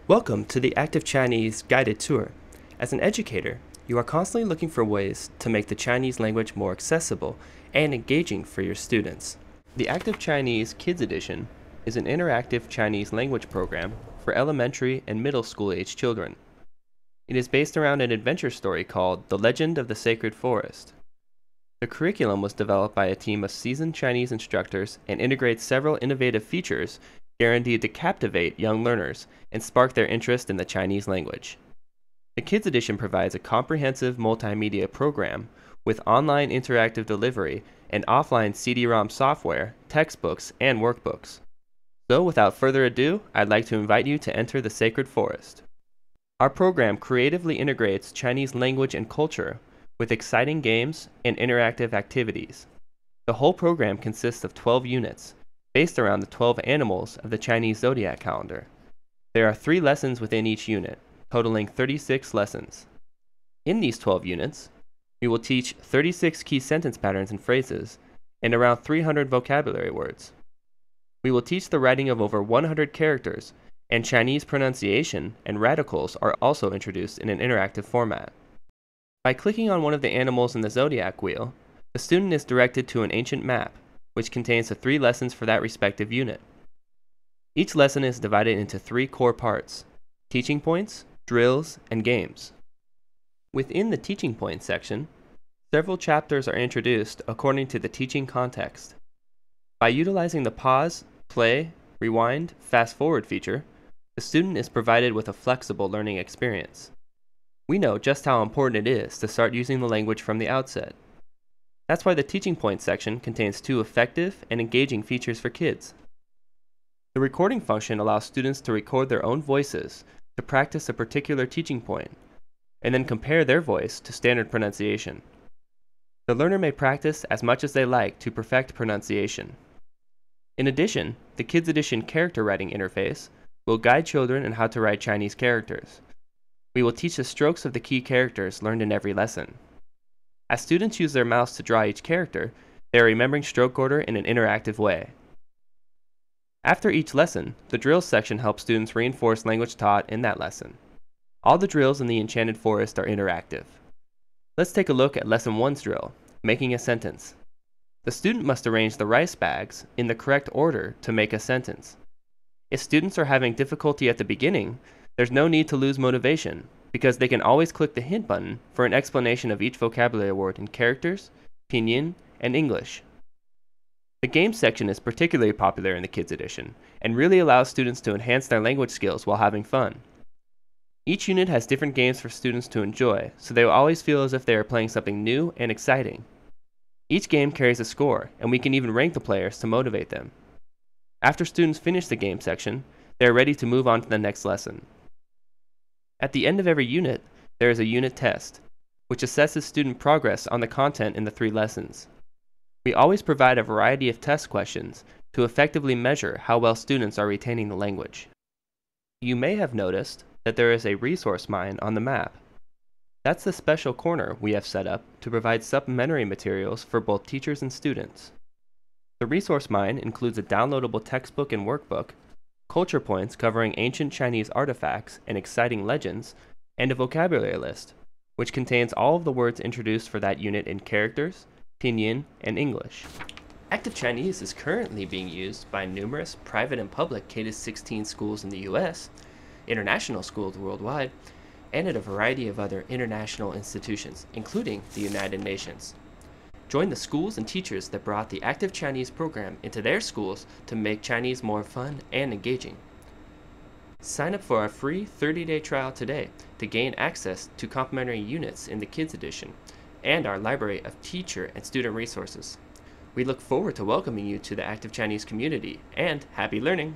Welcome to the Active Chinese Guided Tour. As an educator, you are constantly looking for ways to make the Chinese language more accessible and engaging for your students. The Active Chinese Kids Edition is an interactive Chinese language program for elementary and middle school age children. It is based around an adventure story called The Legend of the Sacred Forest. The curriculum was developed by a team of seasoned Chinese instructors and integrates several innovative features guaranteed to captivate young learners and spark their interest in the Chinese language. The Kids Edition provides a comprehensive multimedia program with online interactive delivery and offline CD-ROM software, textbooks, and workbooks. So without further ado, I'd like to invite you to enter the Sacred Forest. Our program creatively integrates Chinese language and culture with exciting games and interactive activities. The whole program consists of 12 units, based around the 12 animals of the Chinese zodiac calendar. There are 3 lessons within each unit, totaling 36 lessons. In these 12 units, we will teach 36 key sentence patterns and phrases, and around 300 vocabulary words. We will teach the writing of over 100 characters, and Chinese pronunciation and radicals are also introduced in an interactive format. By clicking on one of the animals in the zodiac wheel, the student is directed to an ancient map, which contains the 3 lessons for that respective unit. Each lesson is divided into 3 core parts: teaching points, drills, and games. Within the teaching points section, several chapters are introduced according to the teaching context. By utilizing the pause, play, rewind, fast-forward feature, the student is provided with a flexible learning experience. We know just how important it is to start using the language from the outset. That's why the teaching points section contains 2 effective and engaging features for kids. The recording function allows students to record their own voices to practice a particular teaching point, and then compare their voice to standard pronunciation. The learner may practice as much as they like to perfect pronunciation. In addition, the Kids Edition character writing interface will guide children in how to write Chinese characters. We will teach the strokes of the key characters learned in every lesson. As students use their mouse to draw each character, they are remembering stroke order in an interactive way. After each lesson, the drills section helps students reinforce language taught in that lesson. All the drills in the Enchanted Forest are interactive. Let's take a look at Lesson 1's drill, making a sentence. The student must arrange the rice bags in the correct order to make a sentence. If students are having difficulty at the beginning, there's no need to lose motivation, because they can always click the hint button for an explanation of each vocabulary word in characters, pinyin, and English. The games section is particularly popular in the Kids Edition, and really allows students to enhance their language skills while having fun. Each unit has different games for students to enjoy, so they will always feel as if they are playing something new and exciting. Each game carries a score, and we can even rank the players to motivate them. After students finish the game section, they are ready to move on to the next lesson. At the end of every unit, there is a unit test, which assesses student progress on the content in the 3 lessons. We always provide a variety of test questions to effectively measure how well students are retaining the language. You may have noticed that there is a resource mine on the map. That's the special corner we have set up to provide supplementary materials for both teachers and students. The resource mine includes a downloadable textbook and workbook, culture points covering ancient Chinese artifacts and exciting legends, and a vocabulary list, which contains all of the words introduced for that unit in characters, pinyin, and English. Active Chinese is currently being used by numerous private and public K-16 schools in the US, international schools worldwide, and at a variety of other international institutions, including the United Nations. Join the schools and teachers that brought the Active Chinese program into their schools to make Chinese more fun and engaging. Sign up for our free 30-day trial today to gain access to complimentary units in the Kids Edition and our library of teacher and student resources. We look forward to welcoming you to the Active Chinese community, and happy learning!